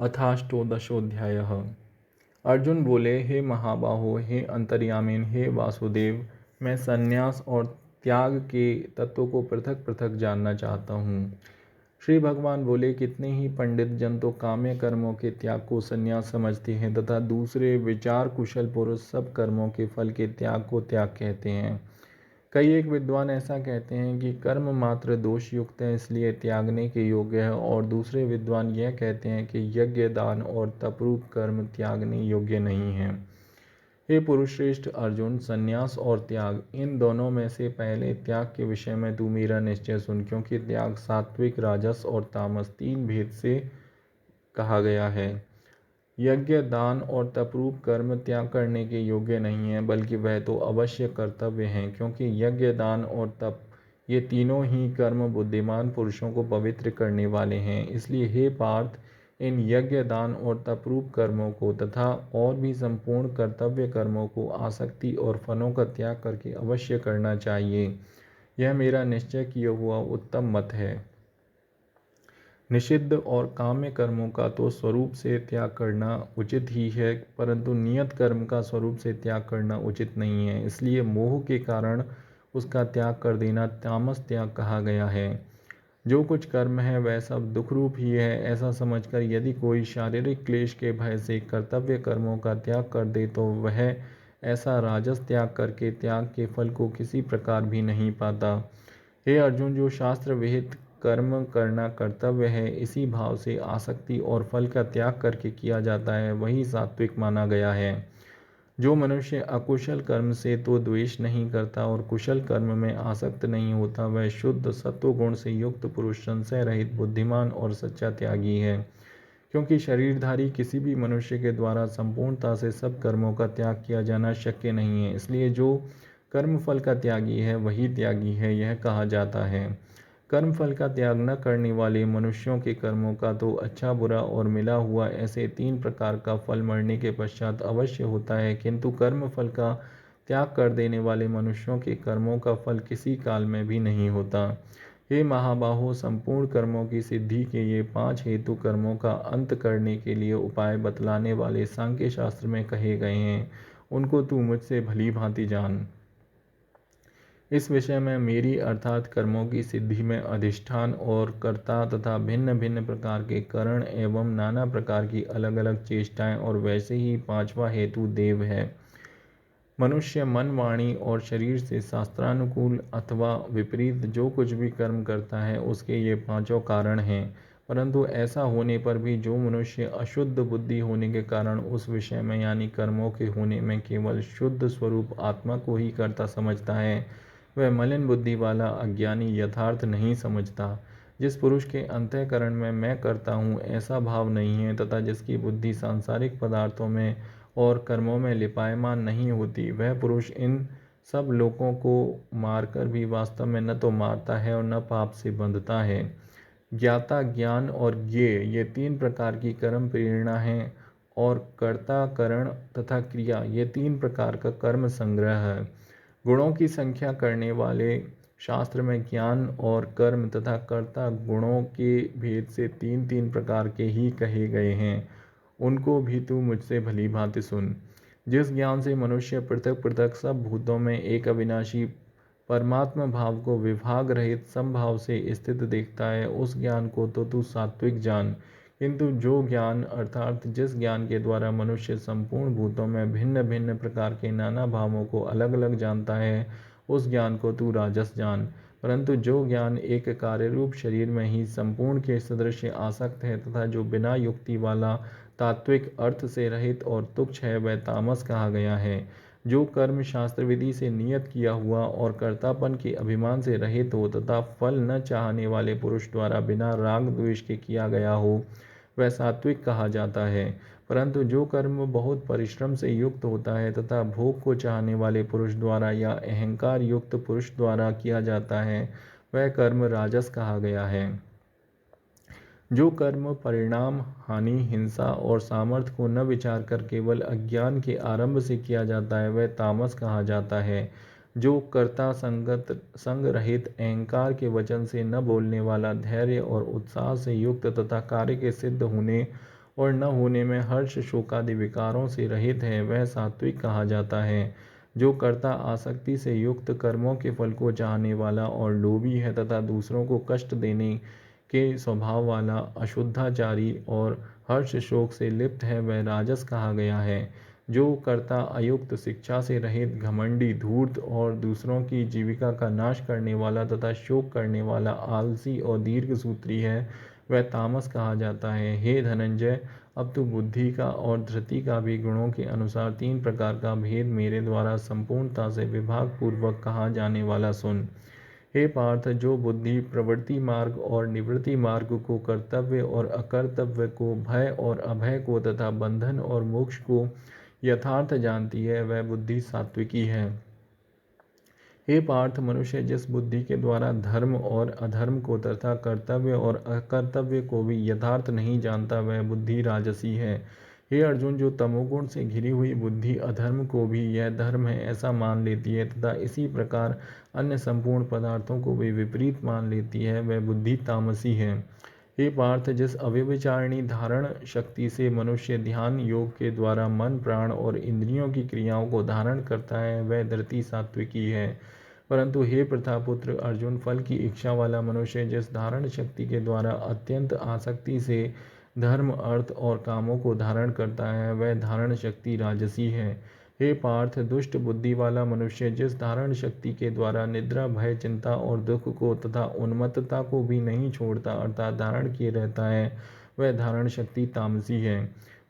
अथाष्टोदशोऽध्यायः। अर्जुन बोले, हे महाबाहो, हे अंतर्यामिन, हे वासुदेव, मैं संन्यास और त्याग के तत्व को पृथक पृथक जानना चाहता हूँ। श्री भगवान बोले, कितने ही पंडित जन तो काम्य कर्मों के त्याग को संन्यास समझते हैं तथा दूसरे विचार कुशल पुरुष सब कर्मों के फल के त्याग को त्याग कहते हैं। कई एक विद्वान ऐसा कहते हैं कि कर्म मात्र दोष युक्त है, इसलिए त्यागने के योग्य है, और दूसरे विद्वान यह कहते हैं कि यज्ञ, दान और तपरूप कर्म त्यागने योग्य नहीं है। हे पुरुषश्रेष्ठ अर्जुन, संन्यास और त्याग, इन दोनों में से पहले त्याग के विषय में तू मेरा निश्चय सुन, क्योंकि त्याग सात्विक, राजस और तामस तीन भेद से कहा गया है। यज्ञ, दान और तपरूप कर्म त्याग करने के योग्य नहीं है, बल्कि वह तो अवश्य कर्तव्य हैं, क्योंकि यज्ञ, दान और तप ये तीनों ही कर्म बुद्धिमान पुरुषों को पवित्र करने वाले हैं। इसलिए हे पार्थ, इन यज्ञ, दान और तपरूप कर्मों को तथा और भी संपूर्ण कर्तव्य कर्मों को आसक्ति और फलों का त्याग करके अवश्य करना चाहिए। यह मेरा निश्चय किया हुआ उत्तम मत है। निषिद्ध और काम्य कर्मों का तो स्वरूप से त्याग करना उचित ही है, परंतु नियत कर्म का स्वरूप से त्याग करना उचित नहीं है। इसलिए मोह के कारण उसका त्याग कर देना तामस त्याग कहा गया है। जो कुछ कर्म है वह सब दुख रूप ही है, ऐसा समझकर यदि कोई शारीरिक क्लेश के भय से कर्तव्य कर्मों का त्याग कर दे तो वह ऐसा राजस त्याग करके त्याग के फल को किसी प्रकार भी नहीं पाता। हे अर्जुन, जो शास्त्र विहित कर्म करना कर्तव्य है, इसी भाव से आसक्ति और फल का त्याग करके किया जाता है, वही सात्विक माना गया है। जो मनुष्य अकुशल कर्म से तो द्वेष नहीं करता और कुशल कर्म में आसक्त नहीं होता, वह शुद्ध सत्वगुण से युक्त पुरुष, संशय रहित, बुद्धिमान और सच्चा त्यागी है। क्योंकि शरीरधारी किसी भी मनुष्य के द्वारा संपूर्णता से सब कर्मों का त्याग किया जाना शक्य नहीं है, इसलिए जो कर्म फल का त्यागी है वही त्यागी है, यह कहा जाता है। कर्म फल का त्याग न करने वाले मनुष्यों के कर्मों का तो अच्छा, बुरा और मिला हुआ ऐसे तीन प्रकार का फल मरने के पश्चात अवश्य होता है, किंतु कर्म फल का त्याग कर देने वाले मनुष्यों के कर्मों का फल किसी काल में भी नहीं होता। हे महाबाहो, संपूर्ण कर्मों की सिद्धि के ये 5 हेतु कर्मों का अंत करने के लिए उपाय बतलाने वाले सांख्य शास्त्र में कहे गए हैं, उनको तू मुझसे भली भांति जान। इस विषय में मेरी अर्थात कर्मों की सिद्धि में अधिष्ठान और कर्ता तथा भिन्न भिन्न प्रकार के करण एवं नाना प्रकार की अलग अलग चेष्टाएं, और वैसे ही 5वां हेतु देव है। मनुष्य मन, वाणी और शरीर से शास्त्रानुकूल अथवा विपरीत जो कुछ भी कर्म करता है, उसके ये 5 कारण हैं। परंतु ऐसा होने पर भी जो मनुष्य अशुद्ध बुद्धि होने के कारण उस विषय में यानी कर्मों के होने में केवल शुद्ध स्वरूप आत्मा को ही कर्ता समझता है, वह मलिन बुद्धि वाला अज्ञानी यथार्थ नहीं समझता। जिस पुरुष के अंतःकरण में मैं करता हूँ ऐसा भाव नहीं है तथा जिसकी बुद्धि सांसारिक पदार्थों में और कर्मों में लिपायमान नहीं होती, वह पुरुष इन सब लोगों को मारकर भी वास्तव में न तो मारता है और न पाप से बंधता है। ज्ञाता, ज्ञान और ज्ञेय ये 3 प्रकार की कर्म प्रेरणा हैं, और कर्ता, करण तथा क्रिया ये 3 प्रकार का कर्म संग्रह है। गुणों की संख्या करने वाले शास्त्र में ज्ञान और कर्म तथा कर्ता गुणों के भेद से 3-3 प्रकार के ही कहे गए हैं, उनको भी तू मुझसे भली भांति सुन। जिस ज्ञान से मनुष्य पृथक पृथक सब भूतों में एक अविनाशी परमात्मा भाव को विभाग रहित समभाव से स्थित देखता है, उस ज्ञान को तो तू सात्विक जान। किंतु जो ज्ञान अर्थात जिस ज्ञान के द्वारा मनुष्य संपूर्ण भूतों में भिन्न भिन्न प्रकार के नाना भावों को अलग अलग जानता है, उस ज्ञान को तू राजस जान। परंतु जो ज्ञान एक कार्यरूप शरीर में ही संपूर्ण के सदृश आसक्त है तथा जो बिना युक्ति वाला, तात्विक, अर्थ से रहित और तुच्छ है, वह तामस कहा गया है। जो कर्म शास्त्र विधि से नियत किया हुआ और कर्तापन के अभिमान से रहित हो तथा फल न चाहने वाले पुरुष द्वारा बिना राग द्वेष के किया गया हो, वह सात्विक कहा जाता है। परंतु जो कर्म बहुत परिश्रम से युक्त होता है तथा भोग को चाहने वाले पुरुष द्वारा या अहंकार युक्त पुरुष द्वारा किया जाता है, वह कर्म राजस कहा गया है। जो कर्म परिणाम, हानि, हिंसा और सामर्थ्य को न विचार कर केवल अज्ञान के आरंभ से किया जाता है, वह तामस कहा जाता है। जो कर्ता संग रहित, अहंकार के वचन से न बोलने वाला, धैर्य और उत्साह से युक्त तथा कार्य के सिद्ध होने और न होने में हर्ष शोकादि विकारों से रहित है, वह सात्विक कहा जाता है। जो कर्ता आसक्ति से युक्त, कर्मों के फल को चाहने वाला और लोभी है तथा दूसरों को कष्ट देने के स्वभाव वाला, अशुद्धाचारी और हर्ष शोक से लिप्त है, वह राजस कहा गया है। जो कर्ता अयुक्त, शिक्षा से रहित, घमंडी, धूर्त और दूसरों की जीविका का नाश करने वाला तथा शोक करने वाला, आलसी और दीर्घसूत्री है, वह तामस कहा जाता है। हे धनंजय, अब तू बुद्धि का और धृति का भी गुणों के अनुसार 3 प्रकार का भेद मेरे द्वारा संपूर्णता से विभाग पूर्वक कहा जाने वाला सुन। हे पार्थ, जो बुद्धि प्रवृत्ति मार्ग और निवृत्ति मार्ग को, कर्तव्य और अकर्तव्य को, भय और अभय को तथा बंधन और मोक्ष को यथार्थ जानती है, वह बुद्धि सात्विकी है। हे पार्थ, मनुष्य जिस बुद्धि के द्वारा धर्म और अधर्म को तथा कर्तव्य और अकर्तव्य को भी यथार्थ नहीं जानता, वह बुद्धि राजसी है। हे अर्जुन, जो तमोगुण से घिरी हुई बुद्धि अधर्म को भी यह धर्म है ऐसा मान लेती है तथा इसी प्रकार अन्य संपूर्ण पदार्थों को भी विपरीत मान लेती है, वह बुद्धि तामसी है। हे पार्थ, जिस अव्यभिचारिणी धारण शक्ति से मनुष्य ध्यान योग के द्वारा मन, प्राण और इंद्रियों की क्रियाओं को धारण करता है, वह धृति सात्विकी है। परंतु हे प्रतापुत्र अर्जुन, फल की इच्छा वाला मनुष्य जिस धारण शक्ति के द्वारा अत्यंत आसक्ति से धर्म, अर्थ और कामों को धारण करता है, वह धारण शक्ति राजसी है। हे पार्थ, दुष्ट बुद्धि वाला मनुष्य जिस धारण शक्ति के द्वारा निद्रा, भय, चिंता और दुख को तथा उन्मत्तता को भी नहीं छोड़ता अर्थात धारण किए रहता है, वह धारण शक्ति तामसी है।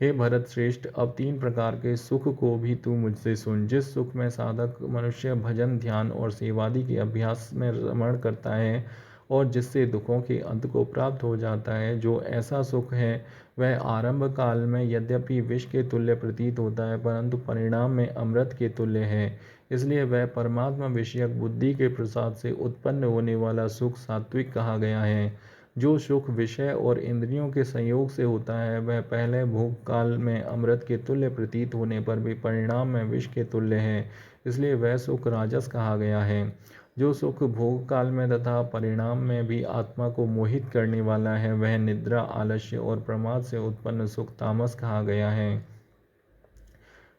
हे भरत श्रेष्ठ, अब 3 प्रकार के सुख को भी तू मुझसे सुन। जिस सुख में साधक मनुष्य भजन, ध्यान और सेवादि के अभ्यास में रमण करता है और जिससे दुखों के अंत को प्राप्त हो जाता है, जो ऐसा सुख है वह आरंभ काल में यद्यपि विष के तुल्य प्रतीत होता है, परंतु परिणाम में अमृत के तुल्य है। इसलिए वह परमात्मा विषयक बुद्धि के प्रसाद से उत्पन्न होने वाला सुख सात्विक कहा गया है। जो सुख विषय और इंद्रियों के संयोग से होता है, वह पहले भोग काल में अमृत के तुल्य प्रतीत होने पर भी परिणाम में विष के तुल्य है, इसलिए वह सुख राजस कहा गया है। जो सुख भोग काल में तथा परिणाम में भी आत्मा को मोहित करने वाला है, वह निद्रा, आलस्य और प्रमाद से उत्पन्न सुख तामस कहा गया है।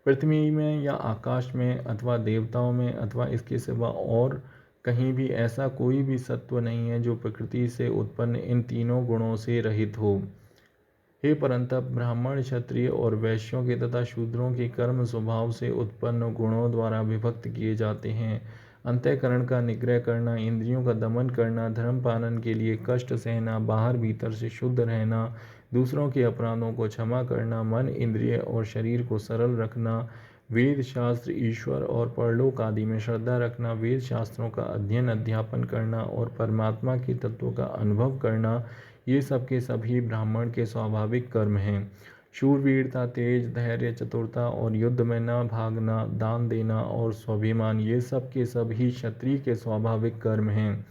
पृथ्वी में या आकाश में अथवा देवताओं में अथवा इसके सिवा और कहीं भी ऐसा कोई भी सत्व नहीं है जो प्रकृति से उत्पन्न इन तीनों गुणों से रहित हो। हे परंतप, ब्राह्मण, क्षत्रिय और वैश्यों के तथा शूद्रों के कर्म स्वभाव से उत्पन्न गुणों द्वारा विभक्त किए जाते हैं। अंतःकरण का निग्रह करना, इंद्रियों का दमन करना, धर्म पालन के लिए कष्ट सहना, बाहर भीतर से शुद्ध रहना, दूसरों के अपराधों को क्षमा करना, मन, इंद्रिय और शरीर को सरल रखना, वेद शास्त्र, ईश्वर और परलोक आदि में श्रद्धा रखना, वेद शास्त्रों का अध्ययन अध्यापन करना और परमात्मा के तत्व का अनुभव करना, ये सब के सभी ब्राह्मण के स्वाभाविक कर्म हैं। शूरवीरता, तेज, धैर्य, चतुरता और युद्ध में न भागना, दान देना और स्वाभिमान, ये सब के सभी क्षत्रिय के स्वाभाविक कर्म हैं।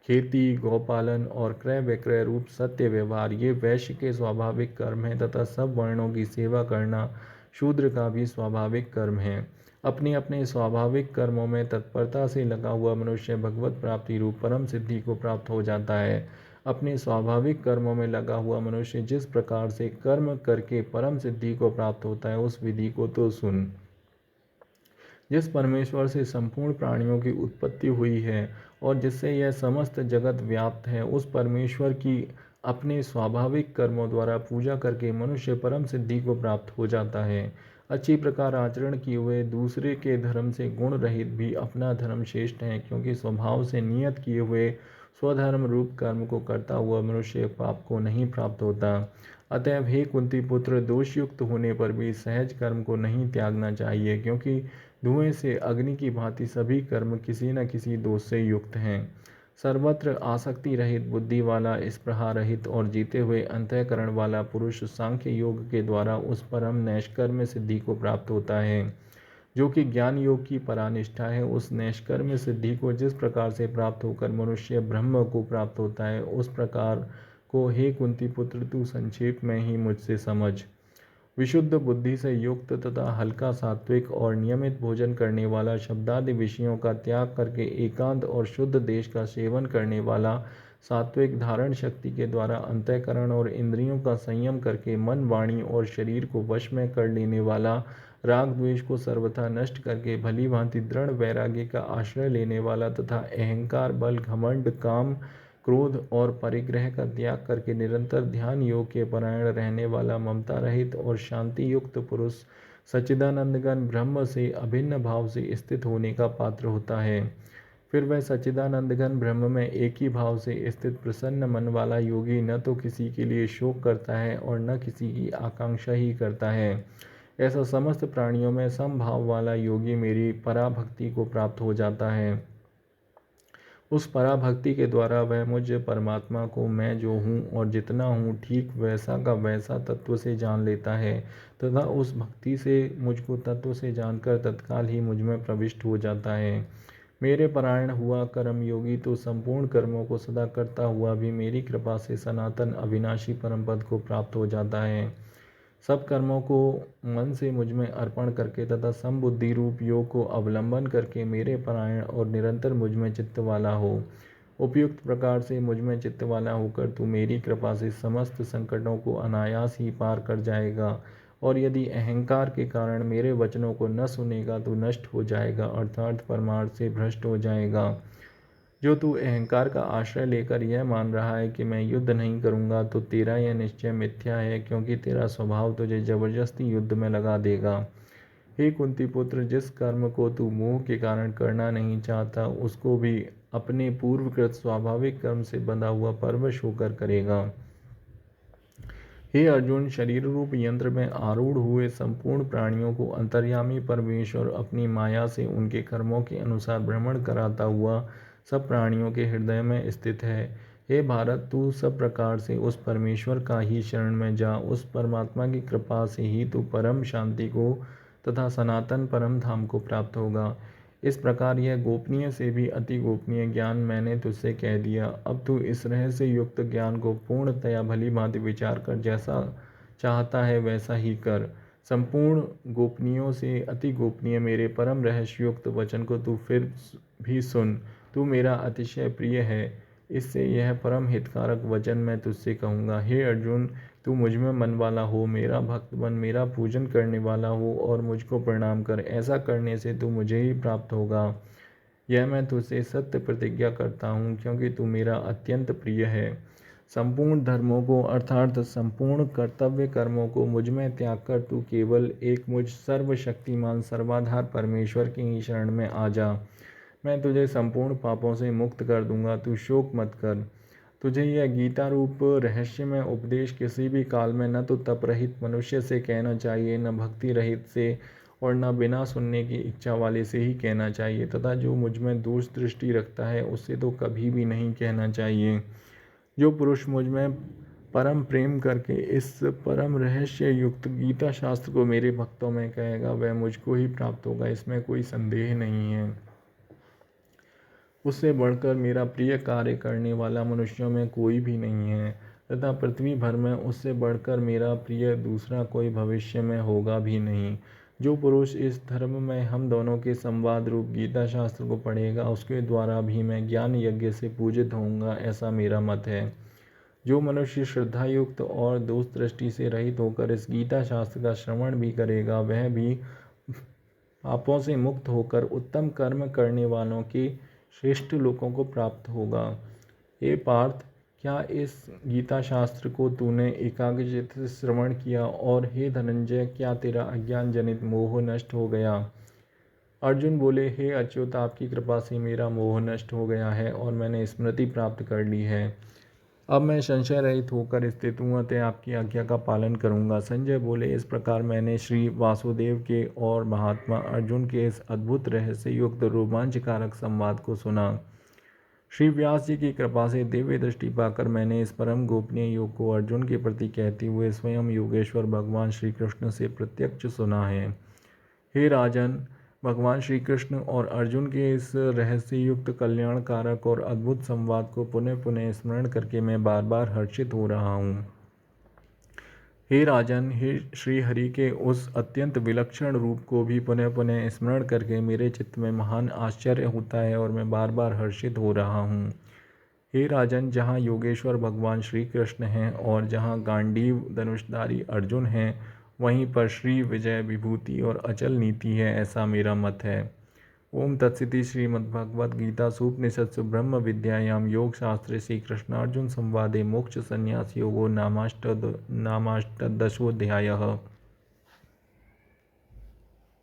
खेती, गौपालन और क्रय विक्रय रूप सत्य व्यवहार, ये वैश्य के स्वाभाविक कर्म हैं तथा सब वर्णों की सेवा करना शूद्र का भी स्वाभाविक कर्म है। अपने अपने स्वाभाविक कर्मों में तत्परता से लगा हुआ मनुष्य भगवत प्राप्ति रूप परम सिद्धि को प्राप्त हो जाता है। अपने स्वाभाविक कर्मों में लगा हुआ मनुष्य जिस प्रकार से कर्म करके परम सिद्धि को प्राप्त होता है, उस विधि को तो सुन। जिस परमेश्वर से संपूर्ण प्राणियों की उत्पत्ति हुई है और जिससे यह समस्त जगत व्याप्त है, उस परमेश्वर की अपने स्वाभाविक कर्मों द्वारा पूजा करके मनुष्य परम सिद्धि को प्राप्त हो जाता है। अच्छी प्रकार आचरण किए हुए दूसरे के धर्म से गुण रहित भी अपना धर्म श्रेष्ठ है, क्योंकि स्वभाव से नियत किए हुए स्वधर्म रूप कर्म को करता हुआ मनुष्य पाप को नहीं प्राप्त होता। अतएव हे कुंती पुत्र, दोषयुक्त होने पर भी सहज कर्म को नहीं त्यागना चाहिए, क्योंकि धुएं से अग्नि की भांति सभी कर्म किसी न किसी दोष से युक्त हैं। सर्वत्र आसक्ति रहित, बुद्धि वाला, स्पृहा रहित और जीते हुए अंतःकरण वाला पुरुष सांख्य योग के द्वारा उस परम नैष्कर्म्य सिद्धि को प्राप्त होता है, जो कि ज्ञान योग की परानिष्ठा है। उस नैष्कर्म्य सिद्धि को जिस प्रकार से प्राप्त होकर मनुष्य ब्रह्म को प्राप्त होता है, उस प्रकार को हे कुंती पुत्र तू संक्षेप में ही मुझसे समझ। विशुद्ध बुद्धि से युक्त तथा हल्का, सात्विक और नियमित भोजन करने वाला, शब्दादि विषयों का त्याग करके एकांत और शुद्ध देश का सेवन करने वाला, सात्विक धारण शक्ति के द्वारा अंतःकरण और इंद्रियों का संयम करके मन, वाणी और शरीर को वश में कर लेने वाला, राग द्वेष को सर्वथा नष्ट करके भली भांति दृढ़ वैराग्य का आश्रय लेने वाला तथा अहंकार, बल, घमंड, काम, क्रोध और परिग्रह का त्याग करके निरंतर ध्यान योग के परायण रहने वाला, ममता रहित और शांति युक्त पुरुष सच्चिदानंदघन ब्रह्म से अभिन्न भाव से स्थित होने का पात्र होता है। फिर वह सच्चिदानंदघन ब्रह्म में एक ही भाव से स्थित प्रसन्न मन वाला योगी न तो किसी के लिए शोक करता है और न किसी की आकांक्षा ही करता है। ऐसा समस्त प्राणियों में समभाव वाला योगी मेरी पराभक्ति को प्राप्त हो जाता है। उस पराभक्ति के द्वारा वह मुझ परमात्मा को मैं जो हूँ और जितना हूँ ठीक वैसा का वैसा तत्व से जान लेता है तथा उस भक्ति से मुझको तत्व से जानकर तत्काल ही मुझ में प्रविष्ट हो जाता है। मेरे परायण हुआ कर्म योगी तो संपूर्ण कर्मों को सदा करता हुआ भी मेरी कृपा से सनातन अविनाशी परम पद को प्राप्त हो जाता है। सब कर्मों को मन से मुझ में अर्पण करके तथा समबुद्धि रूप योग को अवलंबन करके मेरे परायण और निरंतर मुझ में चित्त वाला हो। उपयुक्त प्रकार से मुझ में चित्त वाला होकर तू मेरी कृपा से समस्त संकटों को अनायास ही पार कर जाएगा और यदि अहंकार के कारण मेरे वचनों को न सुनेगा तो नष्ट हो जाएगा, अर्थात परमार्थ से भ्रष्ट हो जाएगा। जो तू अहंकार का आश्रय लेकर यह मान रहा है कि मैं युद्ध नहीं करूंगा तो तेरा यह निश्चय मिथ्या है, क्योंकि तेरा स्वभाव तुझे जबरदस्ती युद्ध में लगा देगा। हे कुंती पुत्र, जिस कर्म को तू मोह के कारण करना नहीं चाहता उसको भी अपने पूर्वकृत स्वाभाविक कर्म से बंधा हुआ परवश होकर करेगा। हे अर्जुन, शरीर रूप यंत्र में आरूढ़ हुए संपूर्ण प्राणियों को अंतर्यामी परमेश्वर अपनी माया से उनके कर्मों के अनुसार भ्रमण कराता हुआ सब प्राणियों के हृदय में स्थित है। हे भारत, तू सब प्रकार से उस परमेश्वर का ही शरण में जा। उस परमात्मा की कृपा से ही तू परम शांति को तथा सनातन परम धाम को प्राप्त होगा। इस प्रकार यह गोपनीय से भी अति गोपनीय ज्ञान मैंने तुझसे कह दिया। अब तू इस रहस्य युक्त ज्ञान को पूर्णतया भली भांति विचार कर जैसा चाहता है वैसा ही कर। संपूर्ण गोपनीयों से अति गोपनीय मेरे परम रहस्य युक्त वचन को तू फिर भी सुन। तू मेरा अतिशय प्रिय है, इससे यह परम हितकारक वचन मैं तुझसे कहूँगा। हे अर्जुन, तू मुझ में मन वाला हो, मेरा भक्त बन, मेरा पूजन करने वाला हो और मुझको प्रणाम कर। ऐसा करने से तू मुझे ही प्राप्त होगा। यह मैं तुझसे सत्य प्रतिज्ञा करता हूँ, क्योंकि तू मेरा अत्यंत प्रिय है। संपूर्ण धर्मों को अर्थात संपूर्ण कर्तव्य कर्मों को मुझ में त्याग कर तू केवल एक मुझ सर्वशक्तिमान सर्वाधार परमेश्वर की ही शरण में आ जा। मैं तुझे संपूर्ण पापों से मुक्त कर दूंगा, तू शोक मत कर। तुझे यह गीता रूप रहस्य में उपदेश किसी भी काल में न तो तप रहित मनुष्य से कहना चाहिए, न भक्ति रहित से और न बिना सुनने की इच्छा वाले से ही कहना चाहिए, तथा जो मुझ में दोष दृष्टि रखता है उससे तो कभी भी नहीं कहना चाहिए। जो पुरुष मुझ में परम प्रेम करके इस परम रहस्य युक्त गीता शास्त्र को मेरे भक्तों में कहेगा वह मुझको ही प्राप्त होगा, इसमें कोई संदेह नहीं है। उससे बढ़कर मेरा प्रिय कार्य करने वाला मनुष्यों में कोई भी नहीं है तथा पृथ्वी भर में उससे बढ़कर मेरा प्रिय दूसरा कोई भविष्य में होगा भी नहीं। जो पुरुष इस धर्म में हम दोनों के संवाद रूप गीता शास्त्र को पढ़ेगा उसके द्वारा भी मैं ज्ञान यज्ञ से पूजित होऊंगा, ऐसा मेरा मत है। जो मनुष्य श्रद्धायुक्त और दोष दृष्टि से रहित होकर इस गीता शास्त्र का श्रवण भी करेगा वह भी पापों से मुक्त होकर उत्तम कर्म करने वालों के श्रेष्ठ लोगों को प्राप्त होगा। हे पार्थ, क्या इस गीता शास्त्र को तूने एकाग्रचित्त से श्रवण किया? और हे धनंजय, क्या तेरा अज्ञान जनित मोह नष्ट हो गया? अर्जुन बोले, हे अच्युत, आपकी कृपा से मेरा मोह नष्ट हो गया है और मैंने स्मृति प्राप्त कर ली है। अब मैं संशय रहित होकर स्थित हूँ, अतः आपकी आज्ञा का पालन करूँगा। संजय बोले, इस प्रकार मैंने श्री वासुदेव के और महात्मा अर्जुन के इस अद्भुत रहस्य युक्त रोमांचकारक संवाद को सुना। श्री व्यास जी की कृपा से दिव्य दृष्टि पाकर मैंने इस परम गोपनीय योग को अर्जुन के प्रति कहते हुए स्वयं योगेश्वर भगवान श्री कृष्ण से प्रत्यक्ष सुना है। हे राजन, भगवान श्री कृष्ण और अर्जुन के इस रहस्य युक्त कल्याणकारक और अद्भुत संवाद को पुनः पुनः स्मरण करके मैं बार बार हर्षित हो रहा हूँ। हे राजन, हे श्री हरि के उस अत्यंत विलक्षण रूप को भी पुनः पुनः स्मरण करके मेरे चित्त में महान आश्चर्य होता है और मैं बार बार हर्षित हो रहा हूँ। हे राजन, जहाँ योगेश्वर भगवान श्री कृष्ण हैं और जहाँ गांडीव धनुषधारी अर्जुन हैं, वहीं पर श्री विजय विभूति और अचल नीति है, ऐसा मेरा मत है। ओम तत्सति। श्रीमद्भगवद गीता सूपनिषत्सु ब्रह्म विद्यायां योग शास्त्रे श्री कृष्णार्जुन संवादे मोक्ष संन्यास योगो नामाष्टदशोऽध्यायः।